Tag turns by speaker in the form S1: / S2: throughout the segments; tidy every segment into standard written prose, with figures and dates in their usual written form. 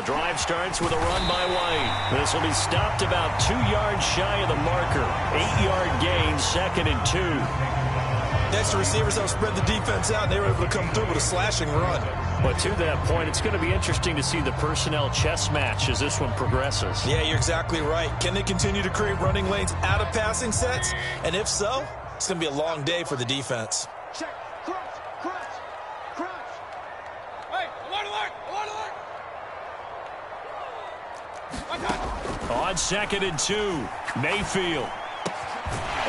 S1: The drive starts with a run by White. This will be stopped about 2 yards shy of the marker. 8-yard gain, 2nd and 2.
S2: Next, the receivers help spread the defense out, and they were able to come through with a slashing run.
S1: But to that point, it's going to be interesting to see the personnel chess match as this one progresses.
S2: Yeah, you're exactly right. Can they continue to create running lanes out of passing sets? And if so, it's going to be a long day for the defense.
S3: Check. Crunch. Hey, alert.
S1: On 2nd and 2, Mayfield.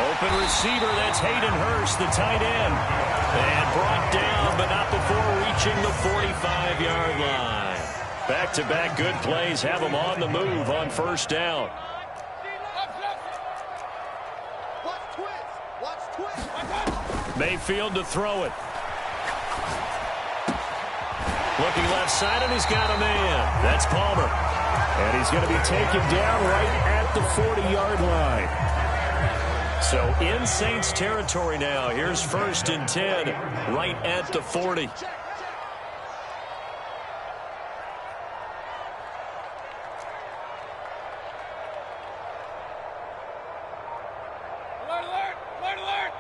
S1: Open receiver, that's Hayden Hurst, the tight end. And brought down, but not before reaching the 45-yard line. Back-to-back good plays have them on the move on 1st down. Mayfield to throw it. Looking left side, and he's got a man. That's Palmer. And he's going to be taken down right at the 40-yard line. So in Saints territory now. Here's 1st and 10 right at the 40.
S3: Alert.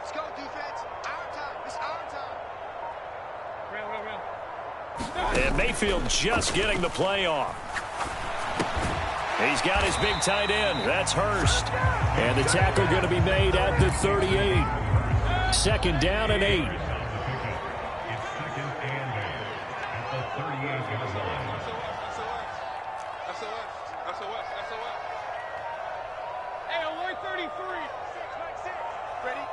S3: Let's go, defense. Our time. It's our time.
S1: And Mayfield just getting the play off. He's got his big tight end. That's Hurst. And the tackle going to be made at the 38. 2nd down and 8.
S3: Hey, alert 33. Ready?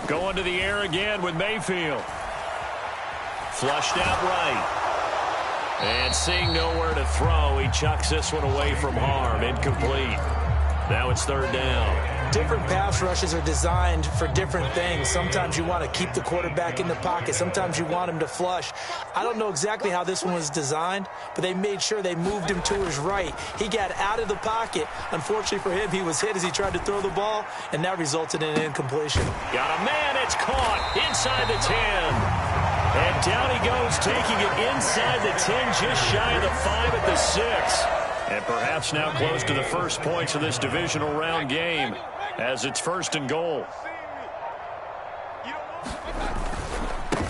S1: Going to the air again with Mayfield. Flushed out right. And seeing nowhere to throw, he chucks this one away from harm. Incomplete. Now it's 3rd down.
S2: Different pass rushes are designed for different things. Sometimes you want to keep the quarterback in the pocket. Sometimes you want him to flush. I don't know exactly how this one was designed, but they made sure they moved him to his right. He got out of the pocket. Unfortunately for him, he was hit as he tried to throw the ball, and that resulted in an incompletion.
S1: Got a man. It's caught inside the 10. And down he goes, taking it inside the 10, just shy of the 5 at the 6. And perhaps now close to the first points of this divisional round game as it's 1st and goal.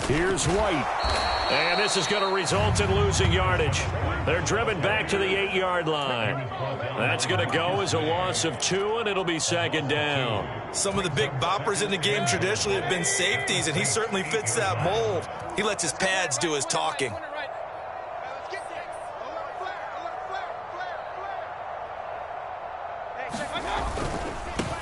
S1: Here's White. And this is going to result in losing yardage. They're driven back to the 8-yard line. That's going to go as a loss of 2, and it'll be 2nd down.
S2: Some of the big boppers in the game traditionally have been safeties, and he certainly fits that mold. He lets his pads do his talking.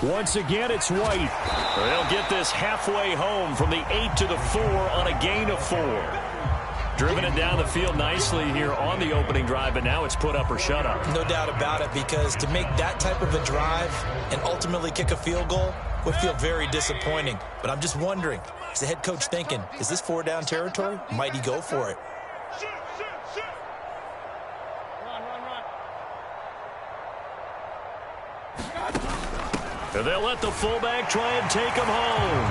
S1: Once again, it's White. They'll get this halfway home from the 8 to the 4 on a gain of 4. Driven it down the field nicely here on the opening drive, but now it's put up or shut up.
S2: No doubt about it, because to make that type of a drive and ultimately kick a field goal would feel very disappointing. But I'm just wondering, is the head coach thinking, is this 4-down territory? Might he go for it?
S1: They'll let the fullback try and take him home.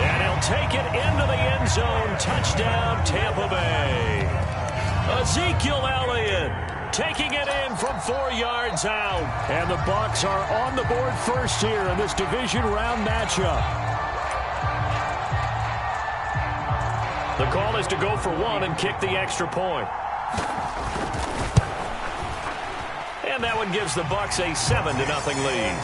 S1: And he'll take it into the end zone. Touchdown, Tampa Bay. Ezekiel Elliott taking it in from 4 yards out. And the Bucs are on the board first here in this division round matchup. The call is to go for 1 and kick the extra point. And that one gives the Bucs a 7-0 lead.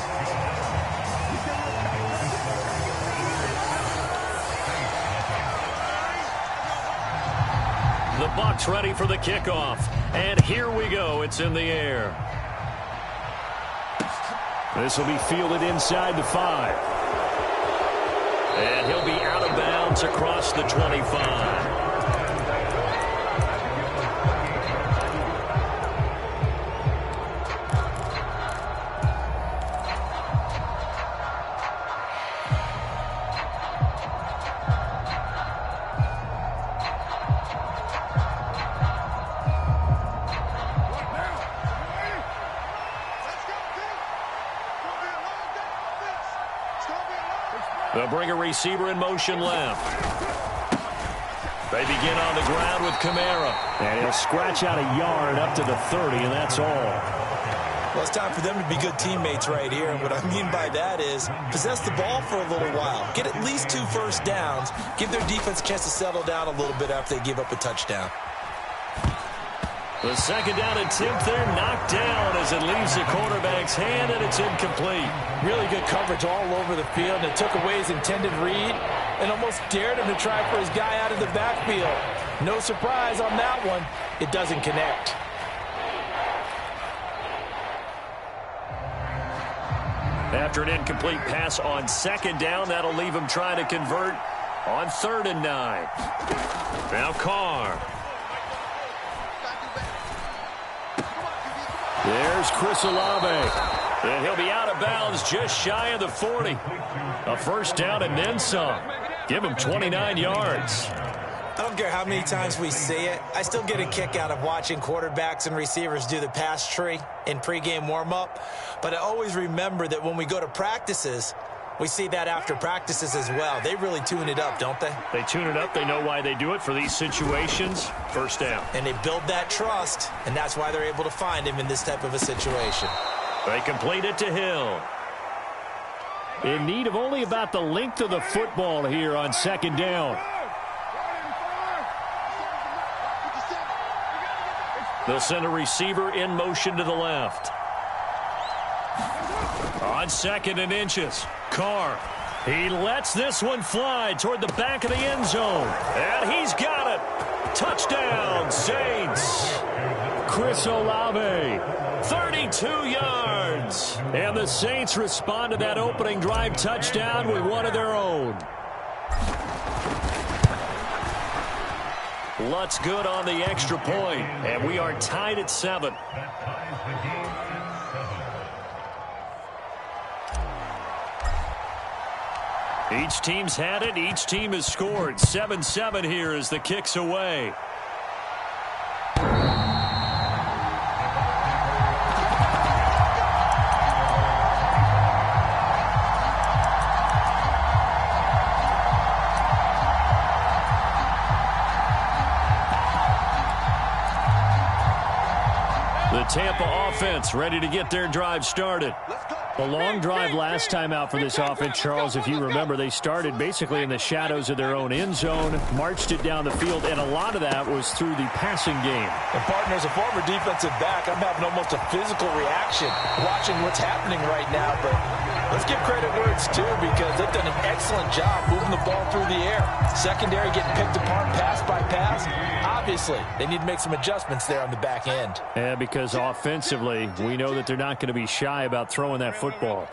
S1: The Bucs ready for the kickoff. And here we go. It's in the air. This will be fielded inside the 5. And he'll be out of bounds across the 25. They'll bring a receiver in motion left. They begin on the ground with Kamara. And he'll scratch out a yard up to the 30, and that's all.
S2: Well, it's time for them to be good teammates right here. And what I mean by that is possess the ball for a little while. Get at least 2 first downs. Give their defense a chance to settle down a little bit after they give up a touchdown.
S1: The second down attempt there knocked down as it leaves the quarterback's hand, and it's incomplete.
S2: Really good coverage all over the field, and it took away his intended read and almost dared him to try for his guy out of the backfield. No surprise on that one. It doesn't connect.
S1: After an incomplete pass on second down, that'll leave him trying to convert on 3rd and 9. Now Carr. There's Chris Olave. And he'll be out of bounds just shy of the 40. A first down and then some. Give him 29 yards.
S2: I don't care how many times we see it. I still get a kick out of watching quarterbacks and receivers do the pass tree in pregame warm-up. But I always remember that when we go to practices, we see that after practices as well. They really tune it up, don't they?
S1: They tune it up. They know why they do it for these situations. First down.
S2: And they build that trust, and that's why they're able to find him in this type of a situation.
S1: They complete it to Hill. In need of only about the length of the football here on second down. They'll send a receiver in motion to the left. On 2nd and inches, Carr. He lets this one fly toward the back of the end zone. And he's got it. Touchdown, Saints. Chris Olave, 32 yards. And the Saints respond to that opening drive touchdown with one of their own. Lutz good on the extra point, and we are tied at 7. Each team's had it. Each team has scored. 7-7 here as the kick's away. The Tampa offense ready to get their drive started. A long drive last time out for this offense, Charles. If you remember, they started basically in the shadows of their own end zone, marched it down the field, and a lot of that was through the passing game.
S2: And partner, as a former defensive back, I'm having almost a physical reaction watching what's happening right now. But let's give credit where it's due, because they've done an excellent job moving the ball through the air. Secondary getting picked apart pass by pass. Obviously, they need to make some adjustments there on the back end.
S1: Yeah, because offensively, we know that they're not going to be shy about throwing that football.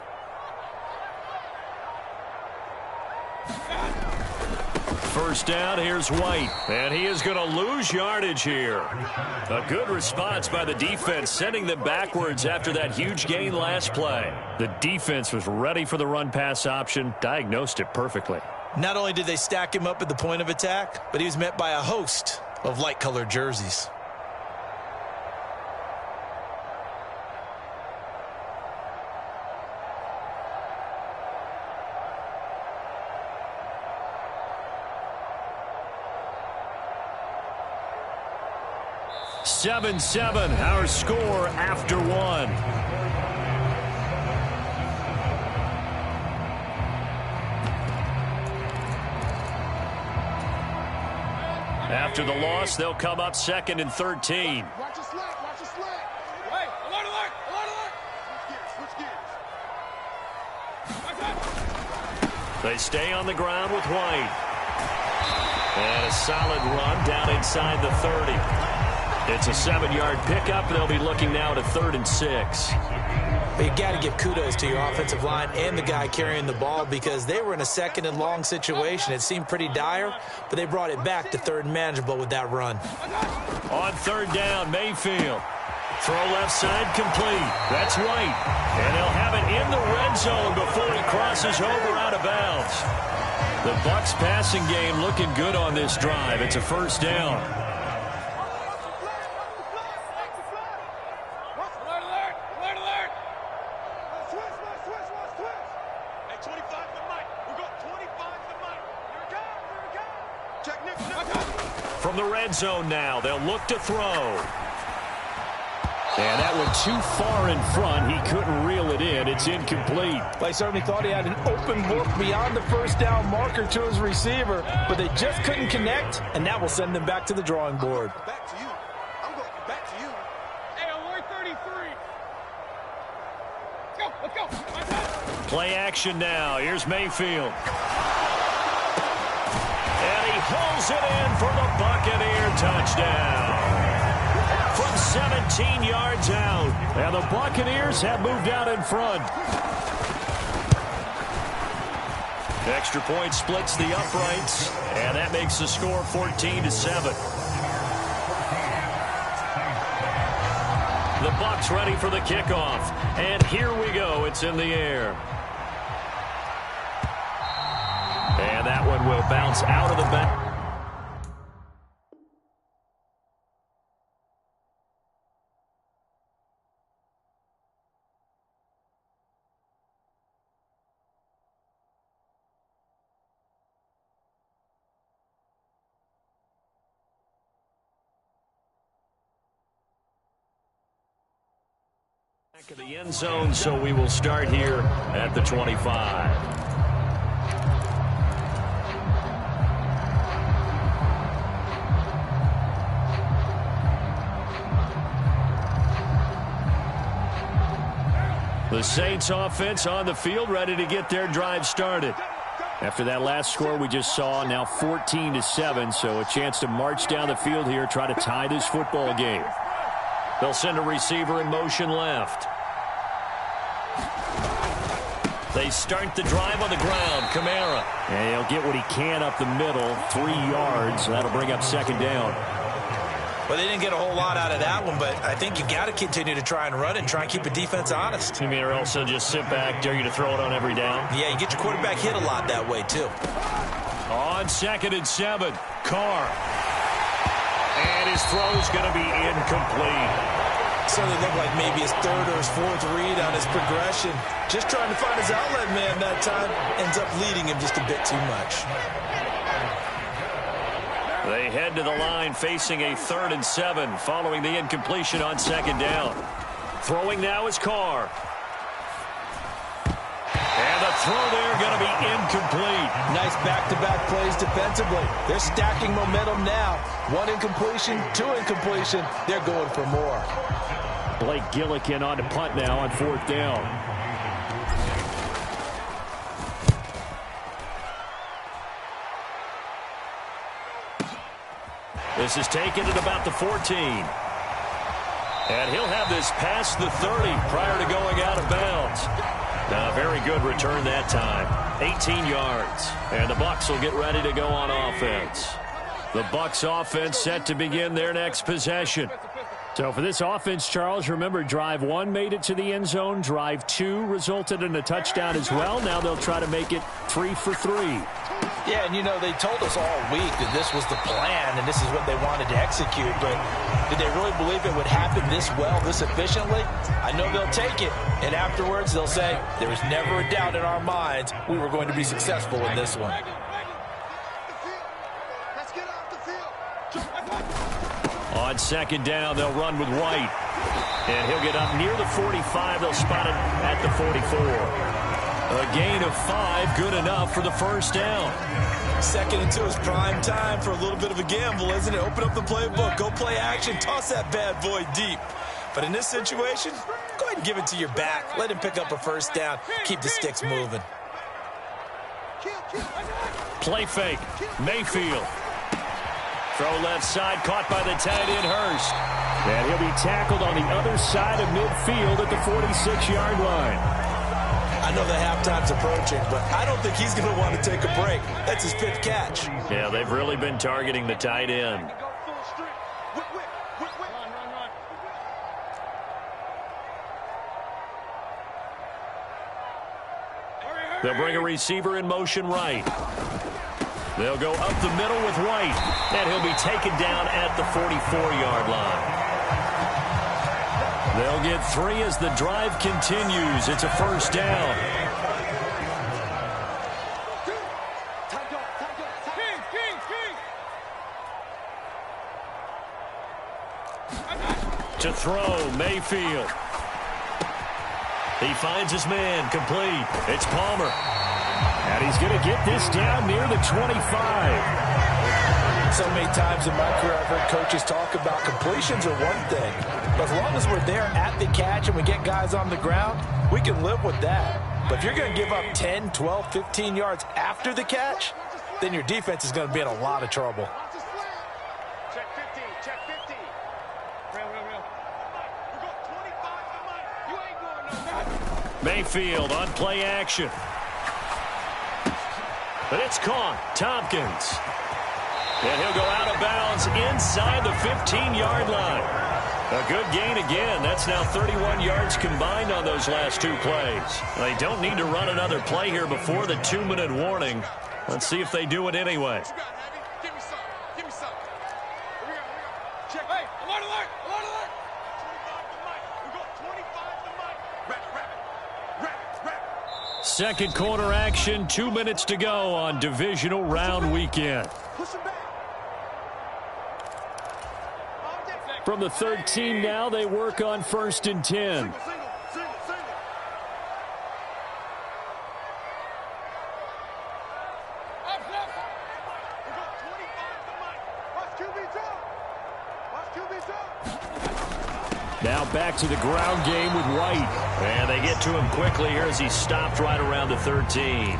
S1: First down, here's White. And he is going to lose yardage here. A good response by the defense, sending them backwards after that huge gain last play. The defense was ready for the run-pass option, diagnosed it perfectly.
S2: Not only did they stack him up at the point of attack, but he was met by a host of light-colored jerseys.
S1: Seven, our score after one. After the loss, they'll come up 2nd and 13.
S3: Watch your slack, watch your slack. Hey, alert, alert, alert, alert. Switch gears.
S1: They stay on the ground with White. And a solid run down inside the 30. It's a 7-yard pickup. They'll be looking now to 3rd and 6.
S2: But you got to give kudos to your offensive line and the guy carrying the ball, because they were in a 2nd and long situation. It seemed pretty dire, but they brought it back to 3rd and manageable with that run.
S1: On 3rd down, Mayfield. Throw left side complete. That's White. And they'll have it in the red zone before he crosses over out of bounds. The Bucs passing game looking good on this drive. It's a first down.
S3: Hey, 25 for Mike. We've got 20
S1: From the red zone now, they'll look to throw. And that went too far in front. He couldn't reel it in. It's incomplete.
S2: They certainly thought he had an open look beyond the first down marker to his receiver, but they just couldn't connect, and that will send them back to the drawing board.
S3: Back to you. I'm going back to you. Hey, alert 33. Let's go.
S1: Play action now. Here's Mayfield. And he hauls it in for the Buccaneer touchdown. From 17 yards out. And the Buccaneers have moved out in front. Extra point splits the uprights. And that makes the score 14-7. The Bucs ready for the kickoff. And here we go. It's in the air. And that one will bounce out of the back. Back of the end zone, so we will start here at the 25. The Saints offense on the field, ready to get their drive started. After that last score we just saw, now 14-7, so a chance to march down the field here, try to tie this football game. They'll send a receiver in motion left. They start the drive on the ground. Kamara. And he'll get what he can up the middle, 3 yards. That'll bring up second down.
S2: Well, they didn't get a whole lot out of that one, but I think you got to continue to try and run and try and keep the defense honest.
S1: You mean, or else they'll just sit back, dare you to throw it on every down?
S2: Yeah, you get your quarterback hit a lot that way, too.
S1: On 2nd and 7, Carr. And his throw's going to be incomplete.
S2: Certainly looked like maybe his third or his fourth read on his progression. Just trying to find his outlet man that time. Ends up leading him just a bit too much.
S1: They head to the line facing a 3rd and 7 following the incompletion on 2nd down. Throwing now is Carr. And the throw there going to be incomplete.
S2: Nice back-to-back plays defensively. They're stacking momentum now. 1 incompletion, 2 incompletion. They're going for more.
S1: Blake Gillikin on to punt now on 4th down. This is taken at about the 14. And he'll have this past the 30 prior to going out of bounds. A very good return that time. 18 yards. And the Bucs will get ready to go on offense. The Bucs offense set to begin their next possession. So for this offense, Charles, remember, drive 1 made it to the end zone. Drive 2 resulted in a touchdown as well. Now they'll try to make it 3 for 3.
S2: Yeah, and you know, they told us all week that this was the plan and this is what they wanted to execute, but did they really believe it would happen this well, this efficiently? I know they'll take it, and afterwards they'll say, there was never a doubt in our minds we were going to be successful in this one.
S1: On 2nd down, they'll run with White. And he'll get up near the 45. They'll spot him at the 44. A gain of 5, good enough for the first down.
S2: 2nd and 2 is prime time for a little bit of a gamble, isn't it? Open up the playbook, go play action, toss that bad boy deep. But in this situation, go ahead and give it to your back. Let him pick up a first down. Keep the sticks moving.
S1: Play fake. Mayfield. Throw left side, caught by the tight end, Hurst. And he'll be tackled on the other side of midfield at the 46-yard line.
S2: I know the halftime's approaching, but I don't think he's going to want to take a break. That's his 5th catch.
S1: Yeah, they've really been targeting the tight end. They'll bring a receiver in motion right. They'll go up the middle with White, and he'll be taken down at the 44-yard line. They'll get 3 as the drive continues. It's a first down. To throw, Mayfield. He finds his man, complete. It's Palmer. And he's going to get this down near the 25.
S2: So many times in my career I've heard coaches talk about completions are one thing. But as long as we're there at the catch and we get guys on the ground, we can live with that. But if you're going to give up 10, 12, 15 yards after the catch, then your defense is going to be in a lot of trouble.
S3: Check 15, check 15. Real. We got 25 to you ain't going nowhere.
S1: Mayfield on play action. But it's caught. Tompkins. And he'll go out of bounds inside the 15-yard line. A good gain again. That's now 31 yards combined on those last two plays. They don't need to run another play here before the 2-minute warning. Let's see if they do it anyway.
S3: Give me some. Give me some. Here we go. Check. Hey, alert. 25 to Mike. We got 25 to Mike. Wrap.
S1: Second quarter action. 2 minutes to go on divisional round weekend.
S3: Push him back.
S1: From the 13 now, they work on 1st and 10.
S3: Single. Up. We got 25 to Mike. Watch QB jump.
S1: Now back to the ground game with White. And they get to him quickly here as he stopped right around the 13.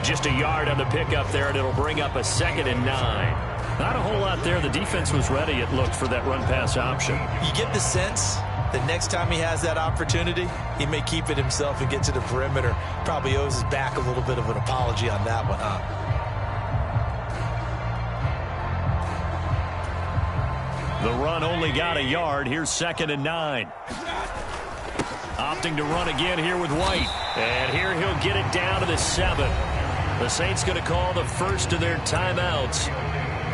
S1: Just a yard on the pickup there, and it'll bring up a 2nd and 9. Not a whole lot there. The defense was ready, it looked, for that run-pass option.
S2: You get the sense that next time he has that opportunity, he may keep it himself and get to the perimeter. Probably owes his back a little bit of an apology on that one, huh?
S1: The run only got a yard. Here's 2nd and 9. Opting to run again here with White. And here he'll get it down to the 7. The Saints going to call the first of their timeouts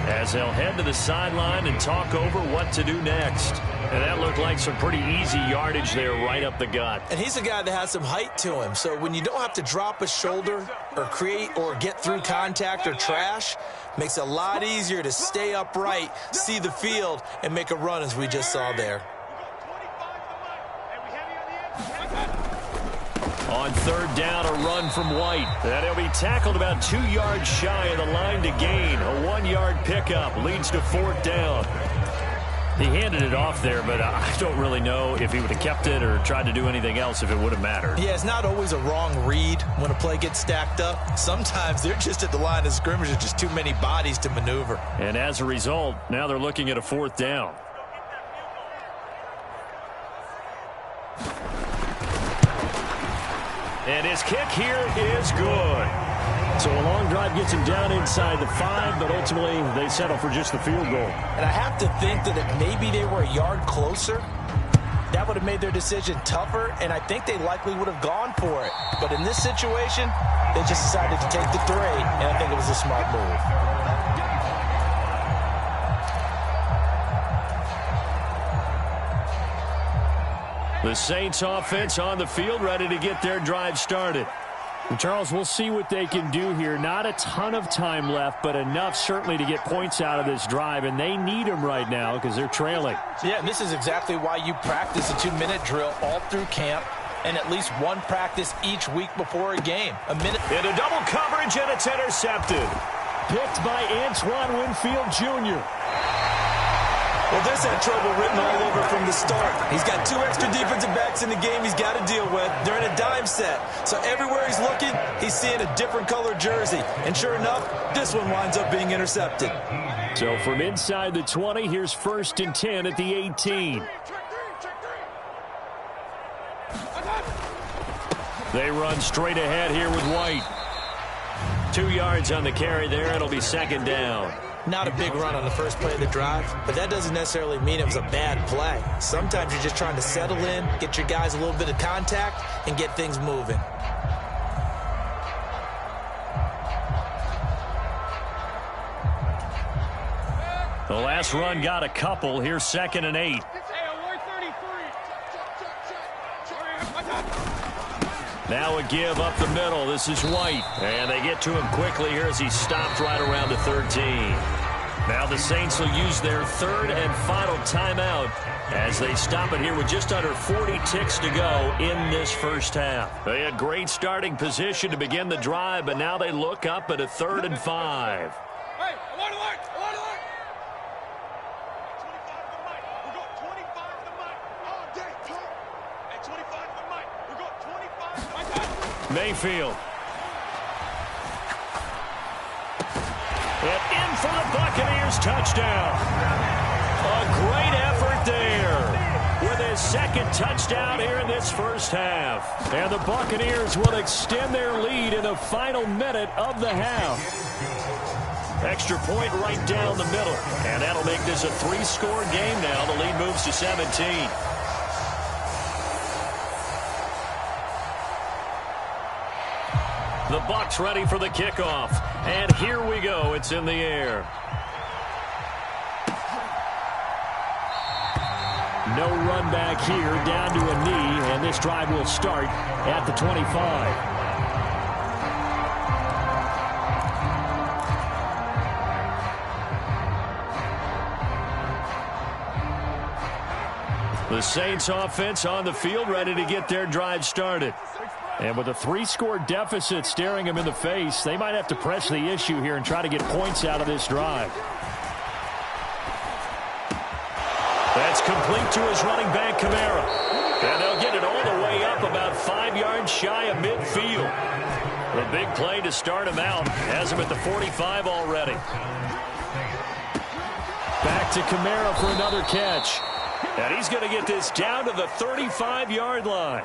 S1: as they'll head to the sideline and talk over what to do next. And that looked like some pretty easy yardage there right up the gut.
S2: And he's a guy that has some height to him. So when you don't have to drop a shoulder or create or get through contact or trash, makes it a lot easier to stay upright, see the field, and make a run as we just saw there.
S1: On 3rd down, a run from White. And he'll be tackled about 2 yards shy of the line to gain. A 1-yard pickup leads to 4th down. He handed it off there, but I don't really know if he would have kept it or tried to do anything else if it would have mattered.
S2: Yeah, it's not always a wrong read when a play gets stacked up. Sometimes they're just at the line of scrimmage with just too many bodies to maneuver.
S1: And as a result, now they're looking at a 4th down. And his kick here is good. So a long drive gets him down inside the 5, but ultimately they settle for just the field goal.
S2: And I have to think that if maybe they were a yard closer, that would have made their decision tougher, and I think they likely would have gone for it. But in this situation, they just decided to take the 3, and I think it was a smart move.
S1: The Saints offense on the field, ready to get their drive started. And Charles, we'll see what they can do here. Not a ton of time left, but enough certainly to get points out of this drive, and they need them right now because they're trailing.
S2: Yeah, and this is exactly why you practice a 2-minute drill all through camp and at least one practice each week before a game. A minute.
S1: Into double coverage, and it's intercepted. Picked by Antoine Winfield Jr.
S2: Well, this had trouble written all over from the start. He's got 2 extra defensive backs in the game he's got to deal with. They're in a dime set. So everywhere he's looking, he's seeing a different color jersey. And sure enough, this one winds up being intercepted.
S1: So from inside the 20, here's 1st and 10 at the 18. They run straight ahead here with White. 2 yards on the carry there. It'll be 2nd down.
S2: Not a big run on the first play of the drive, but that doesn't necessarily mean it was a bad play. Sometimes you're just trying to settle in, get your guys a little bit of contact, and get things moving.
S1: The last run got a couple. Here's 2nd and 8. Now a give up the middle. This is White. And they get to him quickly here as he stopped right around the 13. Now Now the Saints will use their third and final timeout as they stop it here with just under 40 ticks to go in this first half. They had great starting position to begin the drive, but now they look up at a 3rd and 5.
S3: Hey, alert, alert, alert, alert. 25 to the mic. We got 25 to the mic. All day, talk. At 25 to the mic. We got 25 to the mic.
S1: Mayfield. And in for the Buccaneers touchdown. A great effort there with his second touchdown here in this first half. And the Buccaneers will extend their lead in the final minute of the half. Extra point right down the middle. And that'll make this a 3-score game now. The lead moves to 17. The Bucs ready for the kickoff. And here we go. It's in the air. No run back here, down to a knee, and this drive will start at the 25. The Saints offense on the field, ready to get their drive started. And with a 3-score deficit staring them in the face, they might have to press the issue here and try to get points out of this drive. That's complete to his running back, Kamara. And they'll get it all the way up about 5 yards shy of midfield. The big play to start him out has him at the 45 already. Back to Kamara for another catch. And he's going to get this down to the 35-yard line.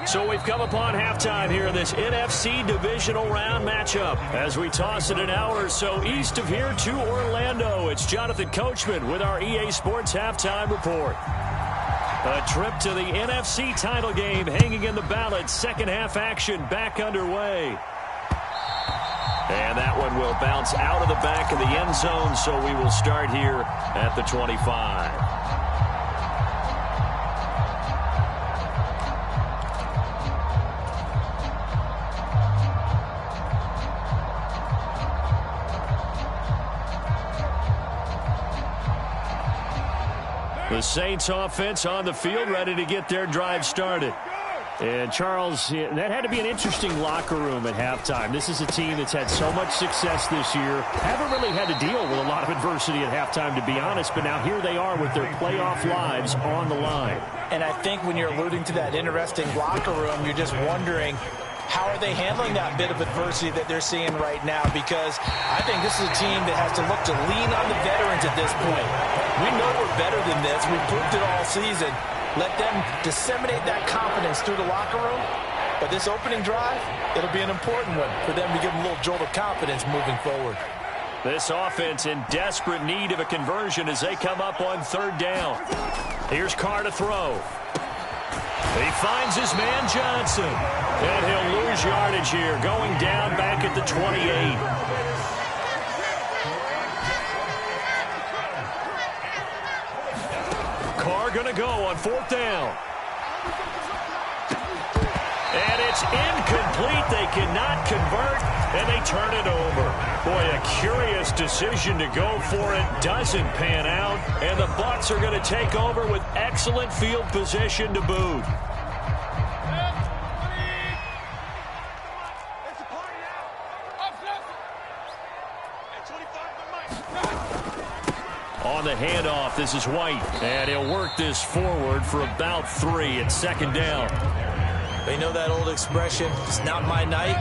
S1: So we've come upon halftime here in this NFC divisional round matchup. As we toss it an hour or so east of here to Orlando, it's Jonathan Coachman with our EA Sports Halftime Report. A trip to the NFC title game hanging in the balance. Second half action back underway. And that one will bounce out of the back of the end zone, so we will start here at the 25. The Saints offense on the field, ready to get their drive started. And, Charles, that had to be an interesting locker room at halftime. This is a team that's had so much success this year. Haven't really had to deal with a lot of adversity at halftime, to be honest. But now here they are with their playoff lives on the line.
S2: And I think when you're alluding to that interesting locker room, you're just wondering, how are they handling that bit of adversity that they're seeing right now? Because I think this is a team that has to look to lean on the veterans at this point. We know we're better than this. We've proved it all season. Let them disseminate that confidence through the locker room. But this opening drive, it'll be an important one for them to give them a little jolt of confidence moving forward.
S1: This offense in desperate need of a conversion as they come up on 3rd down. Here's Carr to throw. He finds his man Johnson. And he'll lose yardage here, going down back at the 28. Carr going to go on 4th down. And it's incomplete. They cannot convert, and they turn it over. Boy, a curious decision to go for it. Doesn't pan out, and the Bucs are going to take over with excellent field position to boot. On the handoff, this is White, and he'll work this forward for about 3 at 2nd down.
S2: They know that old expression, it's not my night.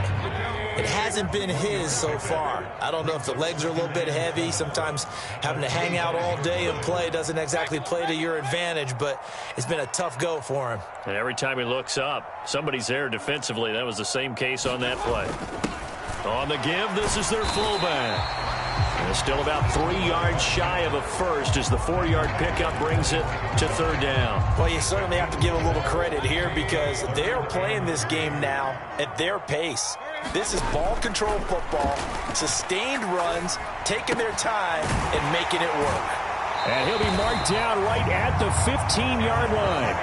S2: It hasn't been his so far. I don't know if the legs are a little bit heavy. Sometimes having to hang out all day and play doesn't exactly play to your advantage, but it's been a tough go for him.
S1: And every time he looks up, somebody's there defensively. That was the same case on that play. On the give, this is their fullback. And still about 3 yards shy of a first as the 4-yard pickup brings it to 3rd down.
S2: Well, you certainly have to give a little credit here because they're playing this game now at their pace. This is ball control football, sustained runs, taking their time and making it work.
S1: And he'll be marked down right at the 15-yard line.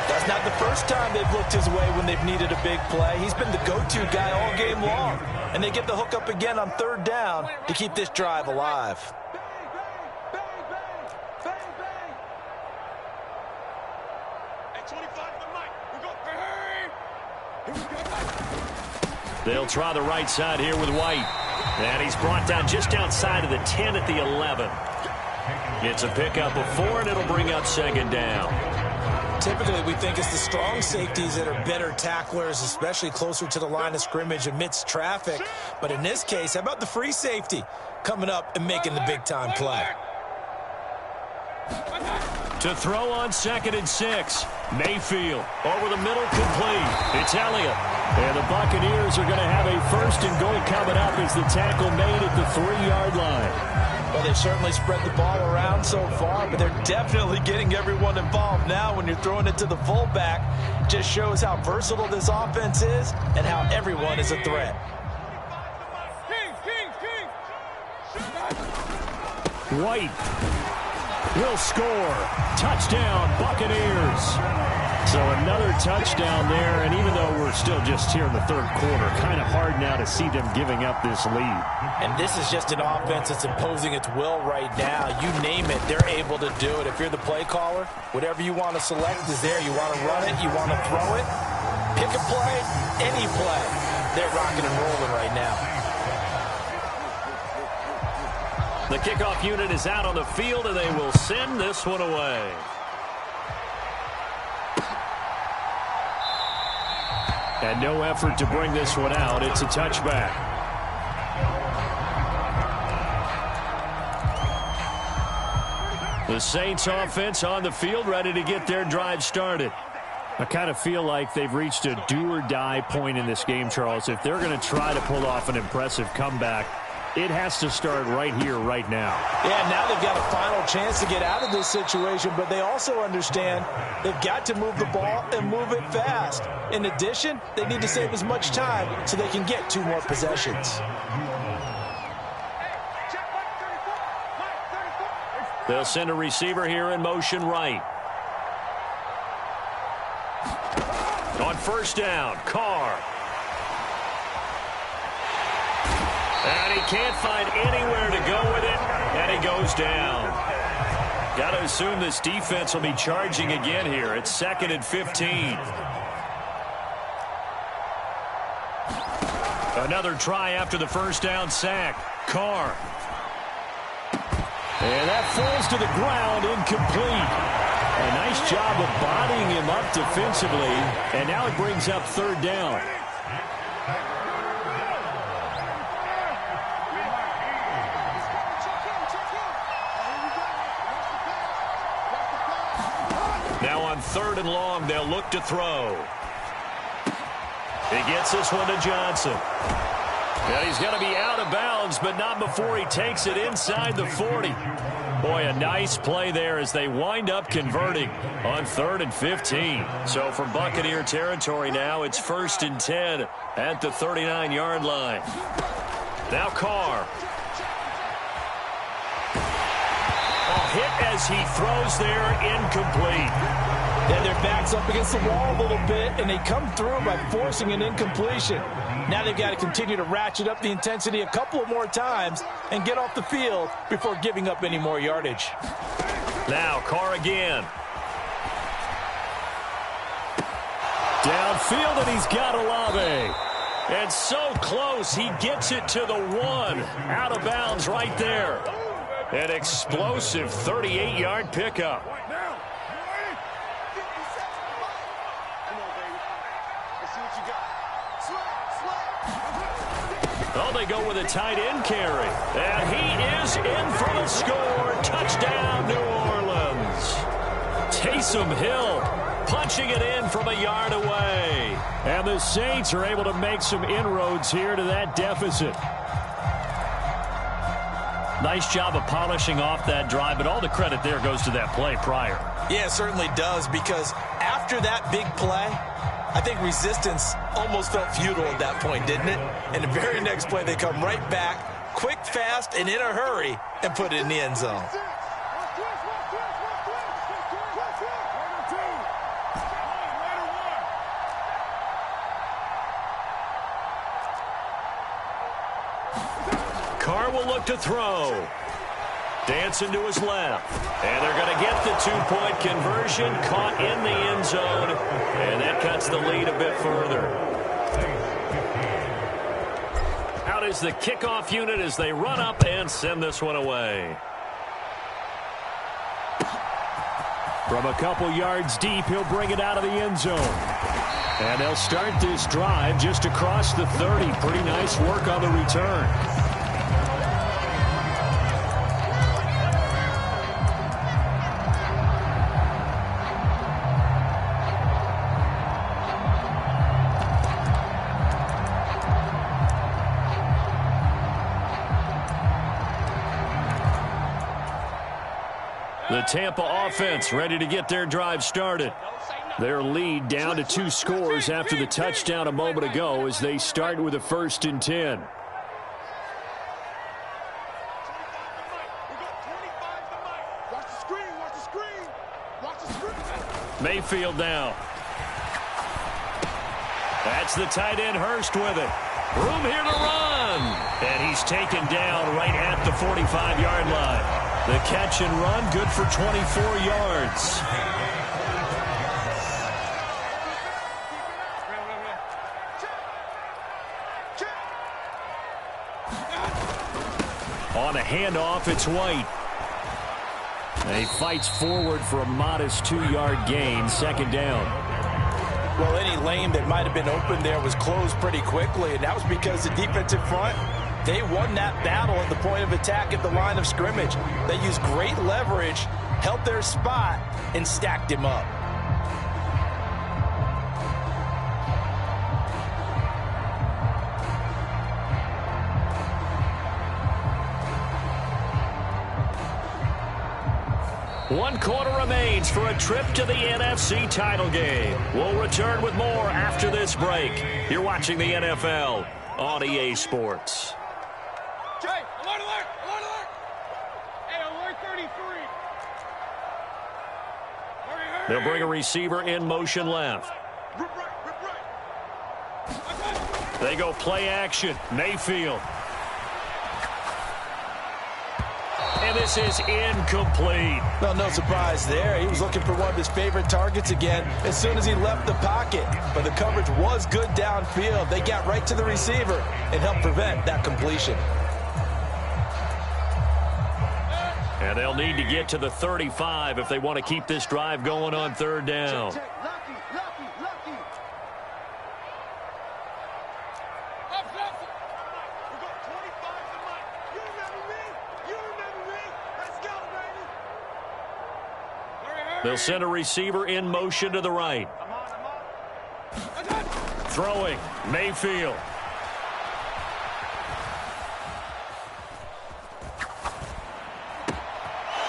S2: That's not the first time they've looked his way when they've needed a big play. He's been the go-to guy all game long. And they get the hook up again on third down to keep this drive alive.
S1: They'll try the right side here with White. And he's brought down just outside of the 10 at the 11. It's a pickup of 4, and it'll bring up second down.
S2: Typically, we think it's the strong safeties that are better tacklers, especially closer to the line of scrimmage amidst traffic. But in this case, how about the free safety coming up and making the big-time play?
S1: To throw on 2nd and 6. Mayfield over the middle, complete. It's Elliott. And the Buccaneers are going to have a 1st and goal coming up as the tackle made at the 3-yard line.
S2: Well, they've certainly spread the ball around so far, but they're definitely getting everyone involved now when you're throwing it to the fullback. Just shows how versatile this offense is and how everyone is a threat.
S1: White will score. Touchdown, Buccaneers. So another touchdown there, and even though we're still just here in the 3rd quarter, kind of hard now to see them giving up this lead.
S2: And this is just an offense that's imposing its will right now. You name it, they're able to do it. If you're the play caller, whatever you want to select is there. You want to run it, you want to throw it, pick a play, any play. They're rocking and rolling right now.
S1: The kickoff unit is out on the field, and they will send this one away. And no effort to bring this one out. It's a touchback. The Saints offense on the field, ready to get their drive started. I kind of feel like they've reached a do-or-die point in this game, Charles. If they're going to try to pull off an impressive comeback, it has to start right here, right now.
S2: Yeah, now they've got a final chance to get out of this situation, but they also understand they've got to move the ball and move it fast. In addition, they need to save as much time so they can get 2 more possessions.
S1: They'll send a receiver here in motion right. On 1st down, Carr. And he can't find anywhere to go with it, and he goes down. Got to assume this defense will be charging again here. It's 2nd and 15. Another try after the 1st down sack. Carr. And that falls to the ground, incomplete. A nice job of bodying him up defensively, and now it brings up 3rd down. Now on 3rd and long, they'll look to throw. He gets this one to Johnson. And he's going to be out of bounds, but not before he takes it inside the 40. Boy, a nice play there as they wind up converting on 3rd and 15. So from Buccaneer territory now, it's 1st and 10 at the 39-yard line. Now Carr. Hit as he throws there, incomplete.
S2: And their back's up against the wall a little bit, and they come through by forcing an incompletion. Now they've got to continue to ratchet up the intensity a couple of more times and get off the field before giving up any more yardage.
S1: Now Carr again. Downfield, and he's got Olave. And so close, he gets it to the 1. Out of bounds right there. An explosive 38-yard pickup. Oh, they go with a tight end carry. And he is in for the score. Touchdown, New Orleans. Taysom Hill punching it in from a yard away. And the Saints are able to make some inroads here to that deficit. Nice job of polishing off that drive, but all the credit there goes to that play prior.
S2: Yeah, it certainly does, because after that big play, I think resistance almost felt futile at that point, didn't it? And the very next play, they come right back, quick, fast, and in a hurry, and put it in the end zone.
S1: will look to throw. Dancing to his left. And they're going to get the two-point conversion. Caught in the end zone. And that cuts the lead a bit further. Out is the kickoff unit as they run up and send this one away. From a couple yards deep, he'll bring it out of the end zone. And they'll start this drive just across the 30. Pretty nice work on the return. The Tampa offense ready to get their drive started. Their lead down to 2 scores after the touchdown a moment ago as they start with a 1st and 10. Mayfield now. That's the tight end Hurst with it. Room here to run. And he's taken down right at the 45-yard line. The catch and run, good for 24 yards. On a handoff, it's White. He fights forward for a modest 2-yard gain, 2nd down.
S2: Well, any lane that might have been open there was closed pretty quickly, and that was because the defensive front, they won that battle at the point of attack at the line of scrimmage. They used great leverage, held their spot, and stacked him up.
S1: One quarter remains for a trip to the NFC title game. We'll return with more after this break. You're watching the NFL on EA Sports.
S3: Jay, alert, alert, alert, alert. Hey, alert 33. Hurry.
S1: They'll bring a receiver in motion left.
S3: Rip right.
S1: They go play action. Mayfield. And this is incomplete.
S2: Well, no surprise there. He was looking for one of his favorite targets again as soon as he left the pocket. But the coverage was good downfield. They got right to the receiver and helped prevent that completion.
S1: And they'll need to get to the 35 if they want to keep this drive going on 3rd down.
S3: Lucky. We got 25 to Mike. You remember me? Let's go, baby.
S1: They'll send a receiver in motion to the right.
S3: I'm on.
S1: Throwing. Mayfield.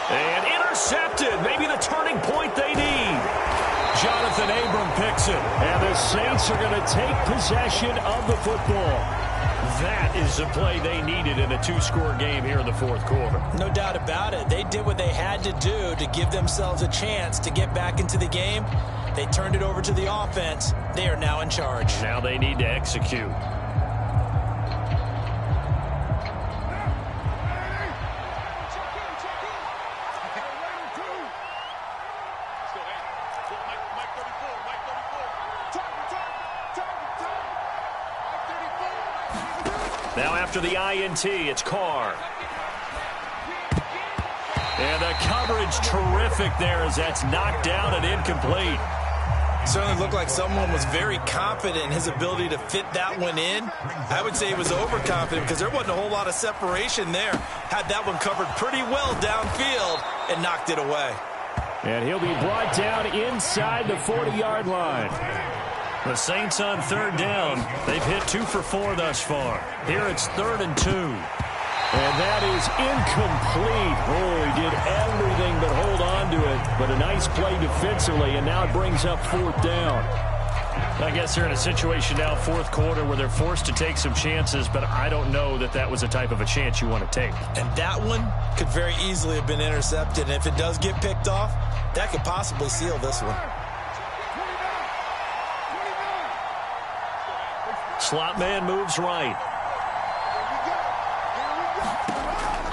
S1: And intercepted. Maybe the turning point they need. Jonathan Abram picks it. And the Saints are going to take possession of the football. That is the play they needed in a 2-score game here in the 4th quarter.
S2: No doubt about it. They did what they had to do to give themselves a chance to get back into the game. They turned it over to the offense. They are now in charge.
S1: Now they need to execute. Now after the INT, it's Carr. And the coverage terrific there as that's knocked down and incomplete.
S2: Certainly looked like someone was very confident in his ability to fit that one in. I would say he was overconfident because there wasn't a whole lot of separation there. Had that one covered pretty well downfield and knocked it away.
S1: And he'll be brought down inside the 40-yard line. The Saints on 3rd down. They've hit 2 for 4 thus far. Here it's 3rd and 2. And that is incomplete. Oh, he did everything but hold on to it. But a nice play defensively, and now it brings up 4th down. I guess they're in a situation now, 4th quarter, where they're forced to take some chances, but I don't know that that was the type of a chance you want to take.
S2: And that one could very easily have been intercepted. And if it does get picked off, that could possibly seal this one.
S1: Slot man moves right.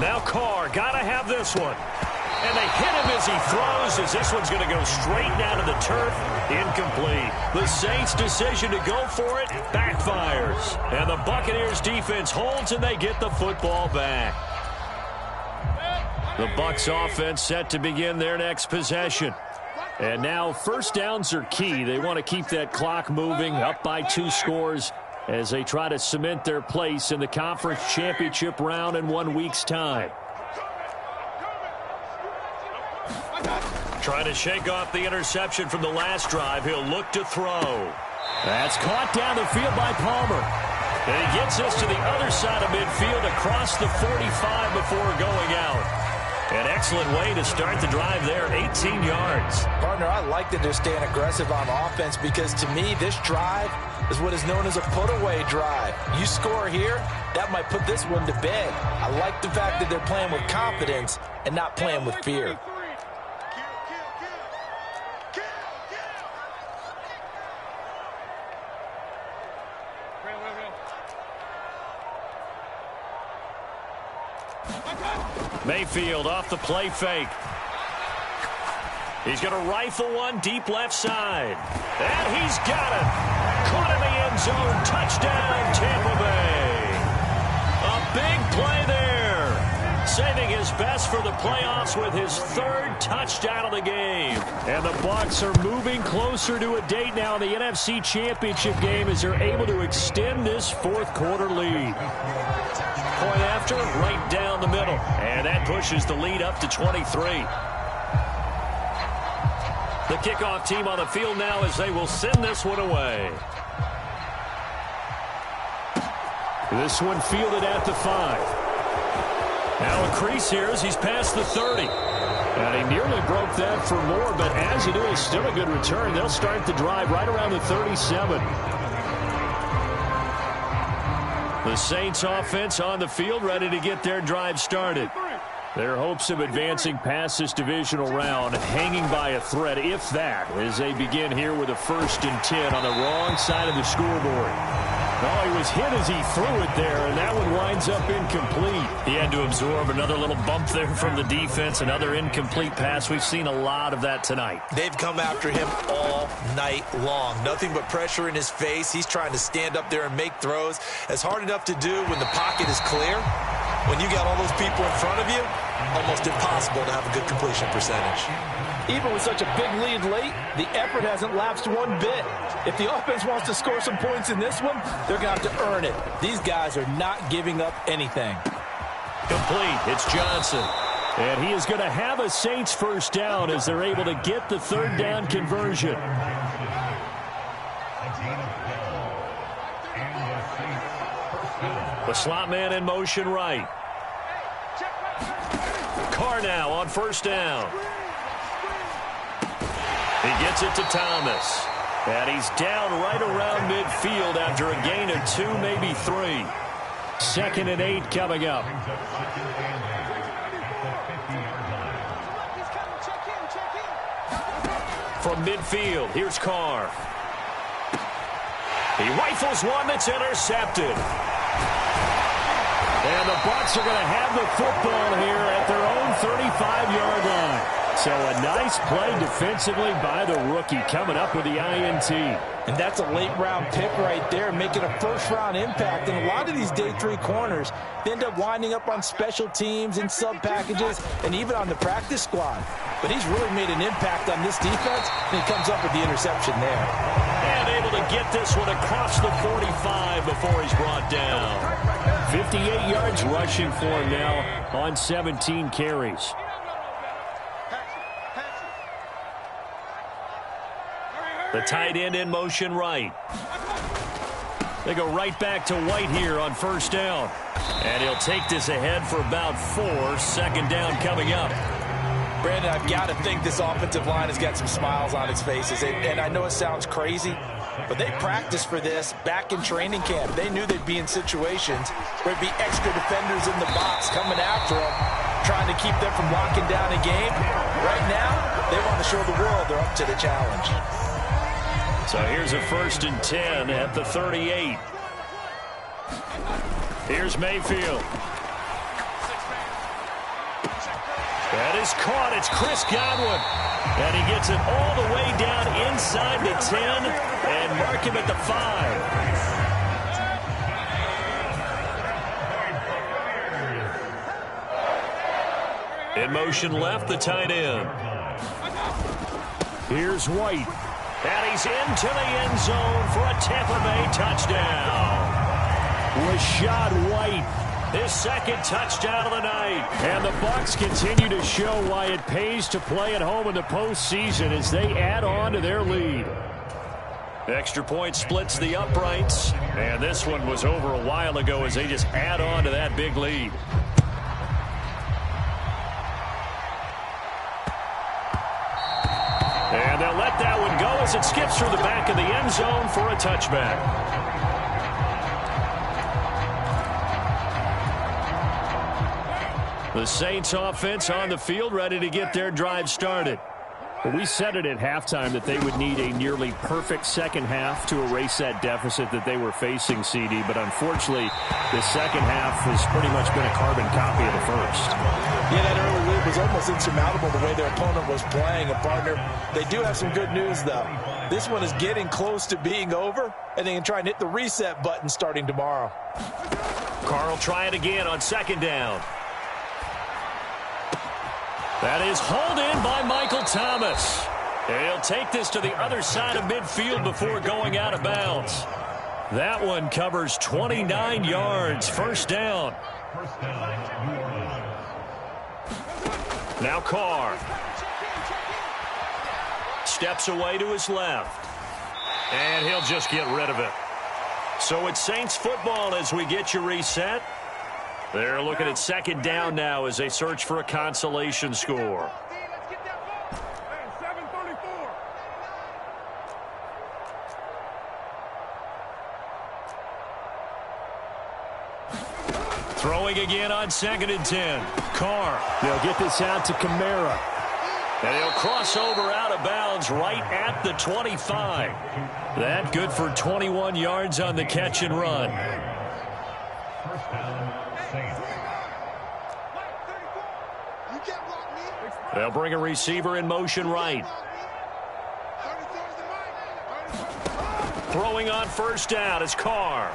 S1: Now Carr, gotta have this one. And they hit him as he throws, as this one's going to go straight down to the turf. Incomplete. The Saints' decision to go for it backfires. And the Buccaneers' defense holds, and they get the football back. The Bucs offense set to begin their next possession. And now first downs are key. They want to keep that clock moving, up by 2 scores, as they try to cement their place in the conference championship round in 1 week's time. Trying to shake off the interception from the last drive. He'll look to throw. That's caught down the field by Palmer. And he gets us to the other side of midfield across the 45 before going out. An excellent way to start the drive there, 18 yards.
S2: Partner, I like that they're staying aggressive on offense because to me, this drive is what is known as a put-away drive. You score here, that might put this one to bed. I like the fact that they're playing with confidence and not playing with fear.
S1: Mayfield off the play fake. He's going to rifle one deep left side. And he's got it. Caught in the end zone. Touchdown, Tampa Bay. A big play there. Saving his best for the playoffs with his 3rd touchdown of the game. And the Bucs are moving closer to a date now in the NFC Championship game as they're able to extend this 4th quarter lead. Point after, right down the middle. And that pushes the lead up to 23. The kickoff team on the field now as they will send this one away. This one fielded at the 5. Now a crease here as he's past the 30. And he nearly broke that for more, but as it is, still a good return. They'll start the drive right around the 37. The Saints offense on the field ready to get their drive started. Their hopes of advancing past this divisional round hanging by a thread, if that, as they begin here with a 1st and 10 on the wrong side of the scoreboard. Oh, he was hit as he threw it there, and that one winds up incomplete. He had to absorb another little bump there from the defense, another incomplete pass. We've seen a lot of that tonight.
S2: They've come after him all night long. Nothing but pressure in his face. He's trying to stand up there and make throws. It's hard enough to do when the pocket is clear. When you got all those people in front of you, almost impossible to have a good completion percentage.
S4: Even with such a big lead late, the effort hasn't lapsed one bit. If the offense wants to score some points in this one, they're going to have to earn it. These guys are not giving up anything.
S1: Complete. It's Johnson. And he is going to have a Saints 1st down as they're able to get the 3rd down conversion. The slot man in motion right. Carr now on 1st down. He gets it to Thomas. And he's down right around midfield after a gain of 2, maybe 3. 2nd and 8 coming up. From midfield, here's Carr. He rifles one that's intercepted. And the Bucs are going to have the football here at their own 35-yard line. So a nice play defensively by the rookie coming up with the INT.
S2: And that's a late-round pick right there, making a first-round impact. And a lot of these day 3 corners, they end up winding up on special teams and sub-packages and even on the practice squad. But he's really made an impact on this defense, and he comes up with the interception there.
S1: And able to get this one across the 45 before he's brought down. 58 yards rushing for him now on 17 carries. The tight end in motion right. They go right back to White here on 1st down. And he'll take this ahead for about 4. 2nd down coming up.
S2: Brandon, I've got to think this offensive line has got some smiles on its faces. And I know it sounds crazy, but they practiced for this back in training camp. They knew they'd be in situations where there'd be extra defenders in the box coming after them, trying to keep them from locking down a game. Right now, they want to show the world they're up to the challenge.
S1: So here's a 1st and 10 at the 38. Here's Mayfield. That is caught. It's Chris Godwin. And he gets it all the way down inside the 10 and mark him at the 5. In motion left, the tight end. Here's White. And he's into the end zone for a Tampa Bay touchdown. Rashad White, his second touchdown of the night. And the Bucs continue to show why it pays to play at home in the postseason as they add on to their lead. Extra point splits the uprights. And this one was over a while ago as they just add on to that big lead. And they'll let that one go as it skips through the back of the end zone for a touchback. The Saints offense on the field ready to get their drive started.
S5: Well, we said it at halftime that they would need a nearly perfect second half to erase that deficit that they were facing, CD. But unfortunately, the second half has pretty much been a carbon copy of the first.
S4: Yeah, that early lead was almost insurmountable the way their opponent was playing. And, partner, they do have some good news, though. This one is getting close to being over, and they can try and hit the reset button starting tomorrow.
S1: Carr will try it again on second down. That is hauled in by Michael Thomas. And he'll take this to the other side of midfield before going out of bounds. That one covers 29 yards. First down. Now Carr. Steps away to his left. And he'll just get rid of it. So it's Saints football as we get you reset. They're looking at second down now as they search for a consolation score. Throwing again on second and 10. Carr.
S5: They'll get this out to Kamara.
S1: And he'll cross over out of bounds right at the 25. That good for 21 yards on the catch and run. They'll bring a receiver in motion right. Throwing on first down is Carr.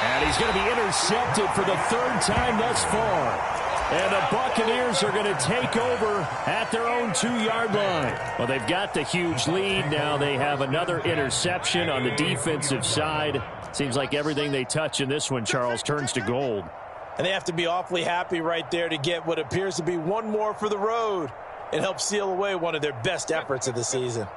S5: And he's going to be intercepted for the third time thus far. And the Buccaneers are going to take over at their own 2-yard line. Well, they've got the huge lead. Now they have another interception on the defensive side. Seems like everything they touch in this one, Charles, turns to gold.
S4: And they have to be awfully happy right there to get what appears to be one more for the road and help seal away one of their best efforts of the season.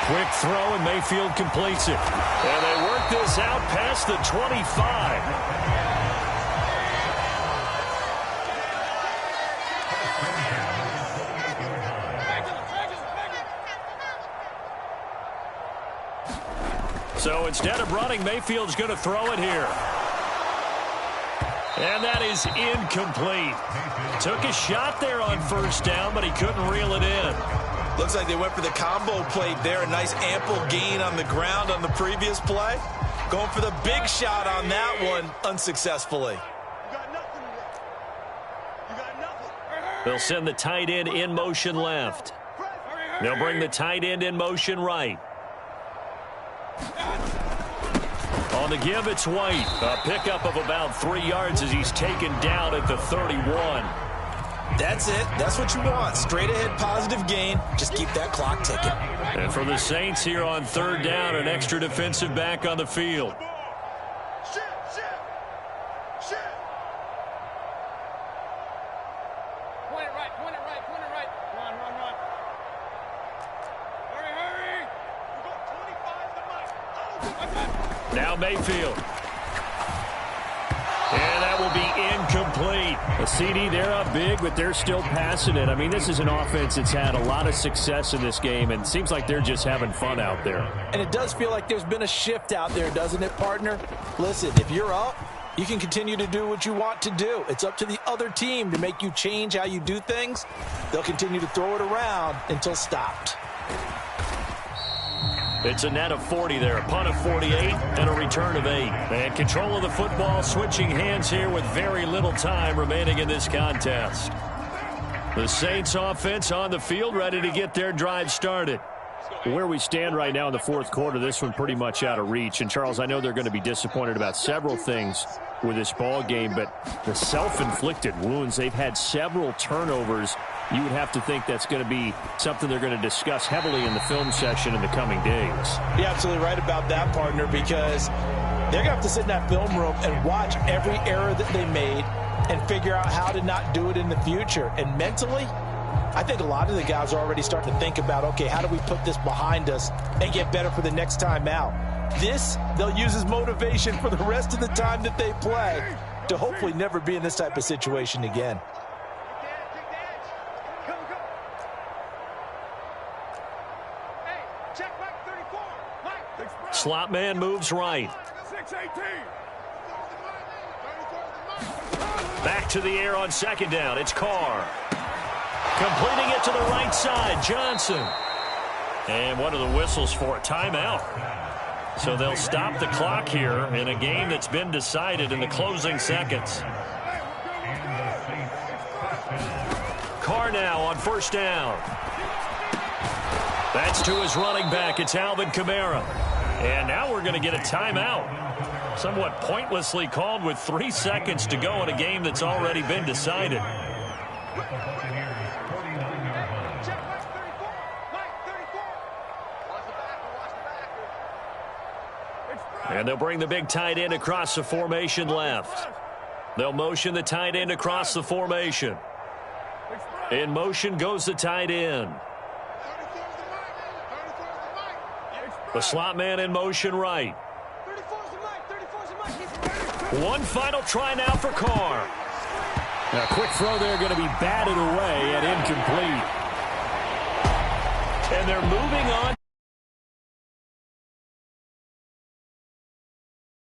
S1: Quick throw, and Mayfield completes it. And they work this out past the 25. So instead of running, Mayfield's going to throw it here. And that is incomplete. Took a shot there on first down, but he couldn't reel it in.
S4: Looks like they went for the combo play there. A nice ample gain on the ground on the previous play. Going for the big shot on that one unsuccessfully.
S1: They'll send the tight end in motion left. They'll bring the tight end in motion right. On the give, it's White. A pickup of about 3 yards as he's taken down at the 31.
S4: That's it. That's what you want. Straight ahead positive gain. Just keep that clock ticking.
S1: And for the Saints here on third down, an extra defensive back on the field. Now Mayfield. And that will be incomplete.
S5: A CD, they're up big, but they're still passing it. I mean, this is an offense that's had a lot of success in this game, and it seems like they're just having fun out there.
S4: And it does feel like there's been a shift out there, doesn't it, partner? Listen, if you're up, you can continue to do what you want to do. It's up to the other team to make you change how you do things. They'll continue to throw it around until stopped.
S1: It's a net of 40 there, a punt of 48, and a return of 8. And control of the football switching hands here with very little time remaining in this contest. The Saints offense on the field, ready to get their drive started.
S5: Where we stand right now in the fourth quarter, this one pretty much out of reach. And, Charles, I know they're going to be disappointed about several things with this ball game, but the self-inflicted wounds, they've had several turnovers. You would have to think that's going to be something they're going to discuss heavily in the film session in the coming days.
S4: You're absolutely right about that, partner, because they're going to have to sit in that film room and watch every error that they made and figure out how to not do it in the future. And mentally, I think a lot of the guys are already starting to think about, okay, how do we put this behind us and get better for the next time out? This, they'll use as motivation for the rest of the time that they play to hopefully never be in this type of situation again.
S1: Slot man moves right. Back to the air on second down. It's Carr. Completing it to the right side, Johnson. And what are the whistles for? Timeout. So they'll stop the clock here in a game that's been decided in the closing seconds. Carr now on first down. That's to his running back. It's Alvin Kamara. And now we're going to get a timeout. Somewhat pointlessly called with 3 seconds to go in a game that's already been decided. And they'll bring the big tight end across the formation left. They'll motion the tight end across the formation. In motion goes the tight end. The slot man in motion right. One final try now for Carr.
S5: A quick throw there going to be batted away and incomplete.
S1: And they're moving on